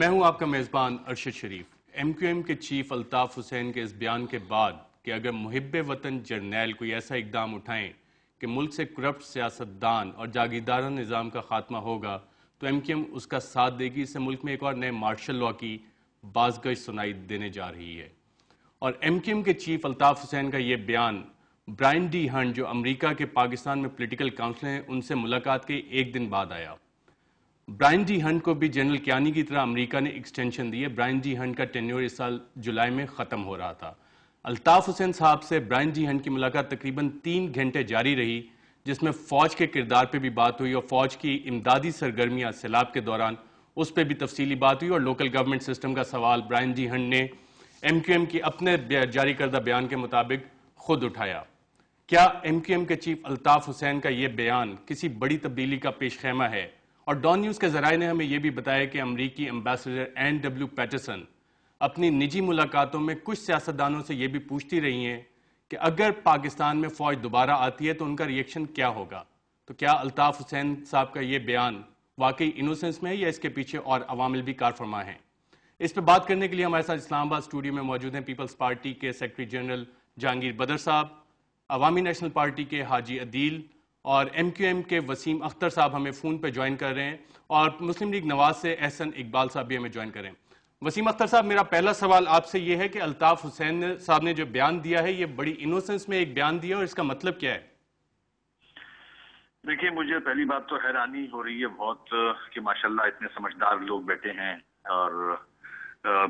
میں ہوں آپ کا میزبان ارشد شریف۔ ایم کیو ایم کے چیف الطاف حسین کے اس بیان کے بعد کہ اگر محب وطن جرنیل کوئی ایسا اقدام اٹھائیں کہ ملک سے کرپٹ سیاستدان اور جاگیردارانہ نظام کا خاتمہ ہوگا تو ایم کیو ایم اس کا ساتھ دے گی۔ اس سے ملک میں ایک اور نئے مارشل لاء کی بازگشت سنائی دینے جا رہی ہے۔ اور ایم کیو ایم کے چیف الطاف حسین کا یہ بیان برائن ڈی ہنٹ جو امریکہ کے پاکستان میں پولیٹیکل کاؤنسلر ہیں ان سے ملاقات کے ایک دن بعد آیا۔ برائن ڈی ہنٹ کو بھی جنرل کیانی کی طرح امریکہ نے ایکسٹینشن دی ہے۔ برائن ڈی ہنٹ کا ٹینیور اس سال جولائی میں ختم ہو رہا تھا۔ الطاف حسین صاحب سے برائن ڈی ہنٹ کی ملاقات تقریباً 3 گھنٹے جاری رہی، جس میں فوج کے کردار پہ بھی بات ہوئی اور فوج کی امدادی سرگرمیاں سیلاب کے دوران اس پہ بھی تفصیلی بات ہوئی، اور لوکل گورنمنٹ سسٹم کا سوال برائن ڈی ہنٹ نے ایم کیو ایم کی اپنے جاری کردہ بیان کے مطابق خود اٹھایا۔ کیا ایم کیو ایم کے چیف الطاف حسین کا یہ بیان کسی بڑی تبدیلی کا پیش خیمہ ہے؟ اور ڈان نیوز کے ذرائع نے ہمیں یہ بھی بتایا کہ امریکی ایمبیسڈر این ڈبلیو پیٹرسن اپنی نجی ملاقاتوں میں کچھ سیاستدانوں سے یہ بھی پوچھتی رہی ہیں کہ اگر پاکستان میں فوج دوبارہ آتی ہے تو ان کا ریئیکشن کیا ہوگا۔ تو کیا الطاف حسین صاحب کا یہ بیان واقعی انوسنس میں ہے یا اس کے پیچھے اور عوامل بھی کار فرما ہیں؟ اس پہ بات کرنے کے لیے ہمارے ساتھ اسلام آباد اسٹوڈیو میں موجود ہیں پیپلز پارٹی کے سیکرٹری جنرل جہانگیر بدر صاحب، عوامی نیشنل پارٹی کے حاجی عدیل، اور ایم کیو ایم کے وسیم اختر صاحب ہمیں فون پہ جوائن کر رہے ہیں، اور مسلم لیگ نواز سے احسن اقبال صاحب بھی ہمیں جوائن کر رہے ہیں۔ وسیم اختر صاحب، میرا پہلا سوال آپ سے یہ ہے کہ الطاف حسین صاحب نے جو بیان دیا ہے یہ بڑی انوسنس میں ایک بیان دیا اور اس کا مطلب کیا ہے؟ دیکھیں، مجھے پہلی بات تو حیرانی ہو رہی ہے بہت کہ ماشاءاللہ اتنے سمجھدار لوگ بیٹھے ہیں اور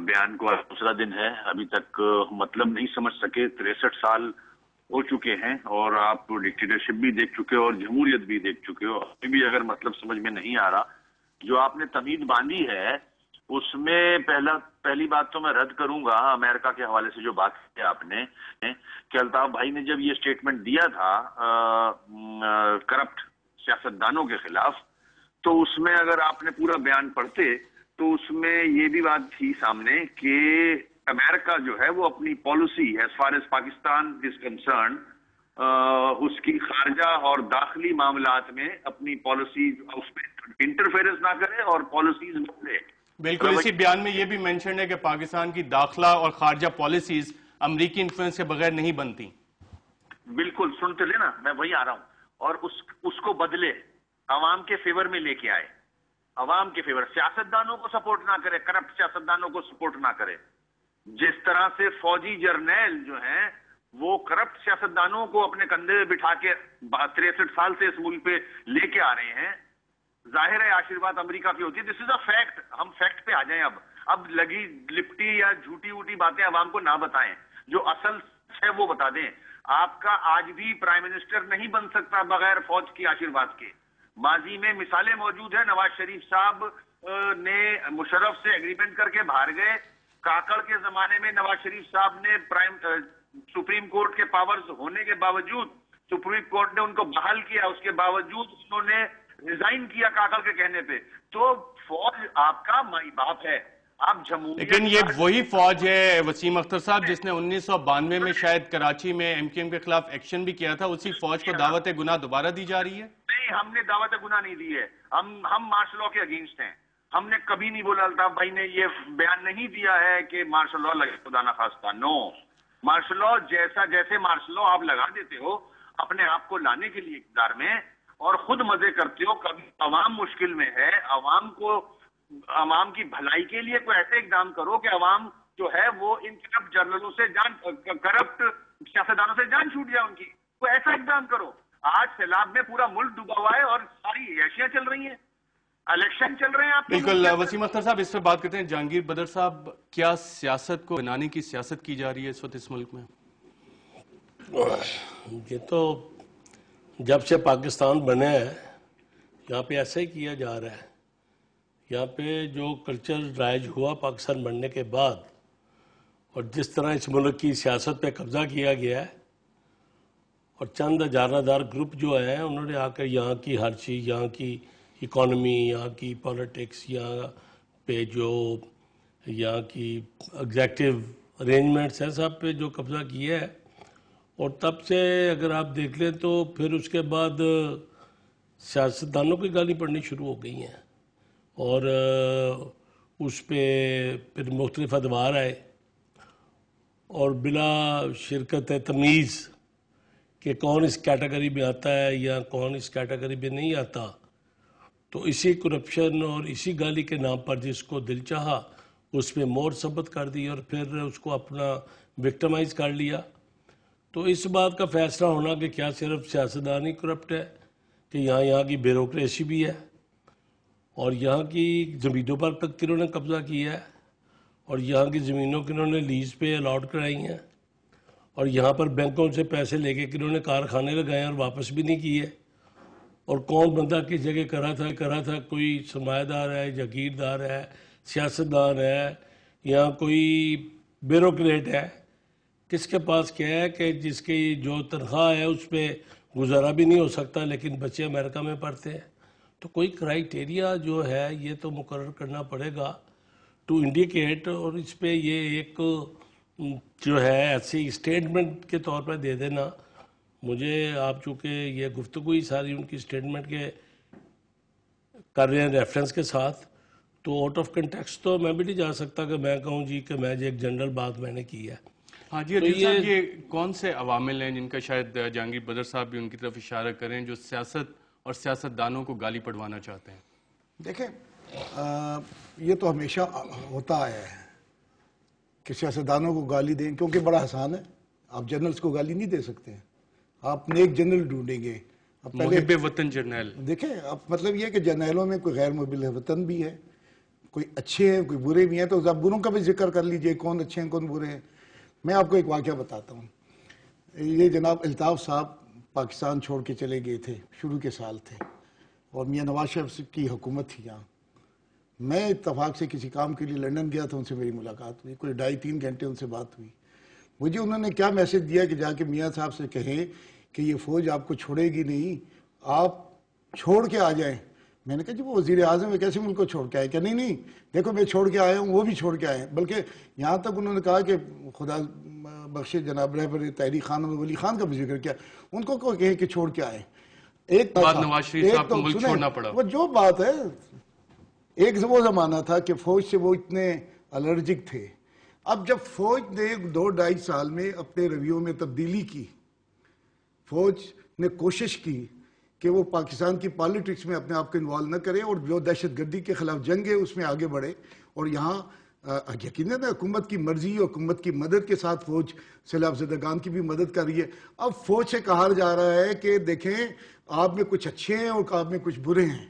بیان کو دوسرا دن ہے، ابھی تک مطلب نہیں سمجھ سکے۔ 63 سال ہو چکے ہیں اور آپ ڈکٹیٹرشپ بھی دیکھ چکے ہو اور جمہوریت بھی دیکھ چکے ہو، ابھی بھی اگر مطلب سمجھ میں نہیں آ رہا۔ جو آپ نے تمہید باندھی ہے اس میں پہلی بات تو میں رد کروں گا امریکہ کے حوالے سے جو بات کی آپ نے کہ الطاف بھائی نے جب یہ سٹیٹمنٹ دیا تھا کرپٹ سیاستدانوں کے خلاف، تو اس میں اگر آپ نے پورا بیان پڑھتے تو اس میں یہ بھی بات تھی سامنے کہ امریکہ جو ہے وہ اپنی policy as far as Pakistan is concerned, اس کی خارجہ اور داخلی معاملات میں اپنی پالیسیز اس میں انٹرفیئرنس نہ کرے اور پالیسیز بدلے۔ بالکل، اسی بیان میں یہ بھی مینشن ہے کہ پاکستان کی داخلہ اور خارجہ پالیسیز امریکی انفلوئنس کے بغیر نہیں بنتی۔ بالکل، سنتے لے نا، میں وہی آ رہا ہوں، اور اس کو بدلے، عوام کے فیور میں لے کے آئے، عوام کے فیور، سیاستدانوں کو سپورٹ نہ کرے، کرپٹ سیاستدانوں کو سپورٹ نہ کرے۔ جس طرح سے فوجی جرنیل جو ہیں وہ کرپٹ سیاستدانوں کو اپنے کندھے پہ بٹھا کے 63 سال سے اس ملک پہ لے کے آ رہے ہیں، ظاہر ہے آشیرواد امریکہ کی ہوتی ہے۔ دس از اے فیکٹ۔ ہم فیکٹ پہ آ جائیں، اب لگی لپٹی یا جھوٹی ووٹی باتیں عوام کو نہ بتائیں، جو اصل ہے وہ بتا دیں۔ آپ کا آج بھی پرائم منسٹر نہیں بن سکتا بغیر فوج کی آشیرواد کے۔ ماضی میں مثالیں موجود ہیں، نواز شریف صاحب نے مشرف سے ایگریمنٹ کر کے باہر گئے، کاکڑ کے زمانے میں نواز شریف صاحب نے سپریم کورٹ کے پاورز ہونے کے باوجود سپریم کورٹ نے ان کو بحال کیا، اس کے باوجود انہوں نے ریزائن کیا کاکڑ کے کہنے پہ۔ تو فوج آپ کا مائی باپ ہے، آپ جمہوریت۔ لیکن یہ وہی فوج ہے وسیم اختر صاحب جس نے 1992 میں شاید کراچی میں ایم کیو ایم کے خلاف ایکشن بھی کیا تھا، اسی فوج کو دعوت گناہ دوبارہ دی جا رہی ہے؟ نہیں، ہم نے دعوت گناہ نہیں دی ہے، ہم مارشل لاء کے اگینسٹ ہیں۔ ہم نے کبھی نہیں بولا، الطاف بھائی نے یہ بیان نہیں دیا ہے کہ مارشل لاء لگے خدا نخواستہ، نو۔ مارشل لاء جیسے مارشل لاء آپ لگا دیتے ہو اپنے آپ کو لانے کے لیے اقتدار میں اور خود مزے کرتے ہو، کبھی عوام مشکل میں ہے، عوام کی بھلائی کے لیے کوئی ایسے اقدام کرو کہ عوام جو ہے وہ ان کرپٹ جرنلوں سے کرپٹ سیاستدانوں سے جان چھوٹ جائے ان کی، کوئی ایسا اقدام کرو۔ آج سیلاب میں پورا ملک ڈوبا ہوا ہے اور ساری عیاشیاں چل رہی ہیں، الیکشن چل رہے ہیں آپ۔ بالکل وسیم اختر صاحب، اس پہ بات کرتے ہیں۔ جہانگیر بدر صاحب، کیا سیاست کو بنانے کی سیاست کی جا رہی ہے اس وقت اس ملک میں؟ یہ تو جب سے پاکستان بنے ہے یہاں پہ ایسا ہی کیا جا رہا ہے۔ یہاں پہ جو کلچر رائج ہوا پاکستان بننے کے بعد اور جس طرح اس ملک کی سیاست پہ قبضہ کیا گیا ہے، اور چند اجارہ دار گروپ جو ہیں انہوں نے آ کر یہاں کی ہر چیز، یہاں کی اکانومی، یہاں کی پالیٹکس، یہاں پہ جو یہاں کی ایگزیکٹو ارینجمنٹس ہیں سب پہ جو قبضہ کیا ہے، اور تب سے اگر آپ دیکھ لیں تو پھر اس کے بعد سیاستدانوں کی گالی پڑنی شروع ہو گئی ہیں، اور اس پہ پھر مختلف ادوار آئے اور بلا شرکت تمیز کہ کون اس کیٹیگری میں آتا ہے یا کون اس کیٹیگری میں نہیں آتا، تو اسی کرپشن اور اسی گالی کے نام پر جس کو دل چاہا اس پہ مور ثبت کر دی اور پھر اس کو اپنا وکٹمائز کر لیا۔ تو اس بات کا فیصلہ ہونا کہ کیا صرف سیاستدان ہی کرپٹ ہے، کہ یہاں کی بیوروکریسی بھی ہے اور یہاں کی زمینوں پر تک کنہوں نے قبضہ کیا ہے اور یہاں کی زمینوں کنہوں نے لیز پہ الاٹ کرائی ہیں اور یہاں پر بینکوں سے پیسے لے کے کنہوں نے کارخانے لگائے اور واپس بھی نہیں کیے، اور کون بندہ کس جگہ کرا تھا، کوئی سرمایہ دار ہے، جاگیردار ہے، سیاستدان ہے یا کوئی بیوروکریٹ ہے، کس کے پاس کیا ہے کہ جس کی جو تنخواہ ہے اس پہ گزارا بھی نہیں ہو سکتا لیکن بچے امریکہ میں پڑھتے ہیں۔ تو کوئی کرائیٹیریا جو ہے یہ تو مقرر کرنا پڑے گا ٹو انڈیکیٹ، اور اس پہ یہ ایک جو ہے ایسی اسٹیٹمنٹ کے طور پہ دے دینا، مجھے آپ چونکہ یہ گفتگو ہی ساری ان کی اسٹیٹمنٹ کے کر رہے ہیں ریفرنس کے ساتھ، تو آؤٹ آف کنٹیکسٹ تو میں بھی نہیں جا سکتا کہ میں کہوں جی کہ میں ایک جنرل بات میں نے کی ہے۔ ہاں جی عدیل صاحب، یہ کون سے عوامل ہیں جن کا شاید جہانگیر بدر صاحب بھی ان کی طرف اشارہ کریں جو سیاست اور سیاستدانوں کو گالی پڑوانا چاہتے ہیں؟ دیکھیں یہ تو ہمیشہ ہوتا آیا ہے کہ سیاستدانوں کو گالی دیں، کیونکہ بڑا آسان ہے، آپ جنرلز کو گالی نہیں دے سکتے ہیں، آپ نیک جنرل ڈھونڈیں گے۔ محب وطن جرنیل، دیکھیں اب مطلب یہ ہے کہ جرنیلوں میں کوئی غیر محب وطن بھی ہے، کوئی اچھے ہیں کوئی برے بھی ہیں، تو آپ بروں کا بھی ذکر کر لیجئے، کون اچھے ہیں کون برے ہیں۔ میں آپ کو ایک واقعہ بتاتا ہوں۔ یہ جناب الطاف صاحب پاکستان چھوڑ کے چلے گئے تھے، شروع کے سال تھے، اور میاں نواز شریف کی حکومت تھی یہاں۔ میں اتفاق سے کسی کام کے لیے لنڈن گیا تھا، ان سے میری ملاقات ہوئی، کوئی 2.5-3 گھنٹے ان سے بات ہوئی۔ مجھے انہوں نے کیا میسج دیا کہ جا کے میاں صاحب سے کہیں کہ یہ فوج آپ کو چھوڑے گی نہیں، آپ چھوڑ کے آ جائیں۔ میں نے کہا جی وہ وزیر اعظم ہے، کیسے ملک کو چھوڑ کے آئے؟ کہ نہیں دیکھو میں چھوڑ کے آیا ہوں، وہ بھی چھوڑ کے آئے ہیں، بلکہ یہاں تک انہوں نے کہا کہ خدا بخشے جناب رہبر طاہری خان اور ولی خان کا بھی ذکر کیا، ان کو کہیں کہ چھوڑ کے آئے۔ ایک بعد نواز شریف صاحب کو ملک چھوڑنا پڑا۔ وہ جو بات ہے، ایک وہ زمانہ تھا کہ فوج سے وہ اتنے الرجک تھے۔ اب جب فوج نے 2-2.5 سال میں اپنے رویوں میں تبدیلی کی، فوج نے کوشش کی کہ وہ پاکستان کی پالیٹکس میں اپنے آپ کو انوالو نہ کرے اور جو دہشت گردی کے خلاف جنگ ہے اس میں آگے بڑھے، اور یہاں یقیناً حکومت کی مرضی اور حکومت کی مدد کے ساتھ فوج سیلاب زدگان کی بھی مدد کر رہی ہے۔ اب فوج سے کہا جا رہا ہے کہ دیکھیں آپ میں کچھ اچھے ہیں اور آپ میں کچھ برے ہیں۔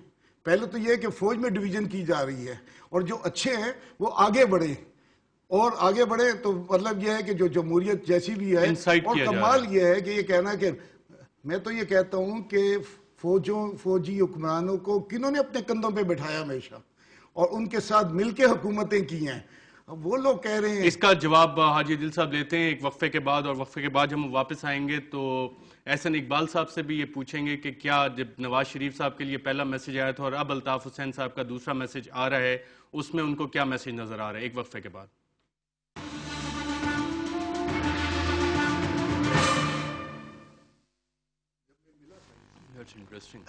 پہلے تو یہ ہے کہ فوج میں ڈویژن کی جا رہی ہے اور جو اچھے ہیں وہ آگے بڑھیں، اور آگے بڑھیں تو مطلب یہ ہے کہ جو جمہوریت جیسی بھی ہے، اور کمال یہ ہے کہ یہ کہنا کہ میں تو یہ کہتا ہوں کہ فوجی حکمرانوں کو کنہوں نے اپنے کندھوں پہ بٹھایا ہمیشہ اور ان کے ساتھ مل کے حکومتیں کی ہیں۔ اب وہ لوگ کہہ رہے ہیں، اس کا جواب حاجی عدیل صاحب لیتے ہیں ایک وقفے کے بعد، اور وقفے کے بعد ہم واپس آئیں گے تو احسن اقبال صاحب سے بھی یہ پوچھیں گے کہ کیا جب نواز شریف صاحب کے لیے پہلا میسج آیا تھا اور اب الطاف حسین صاحب کا دوسرا میسج آ رہا ہے، اس میں ان کو کیا میسج نظر آ رہا ہے؟ ایک وقفے کے بعد۔ That's interesting.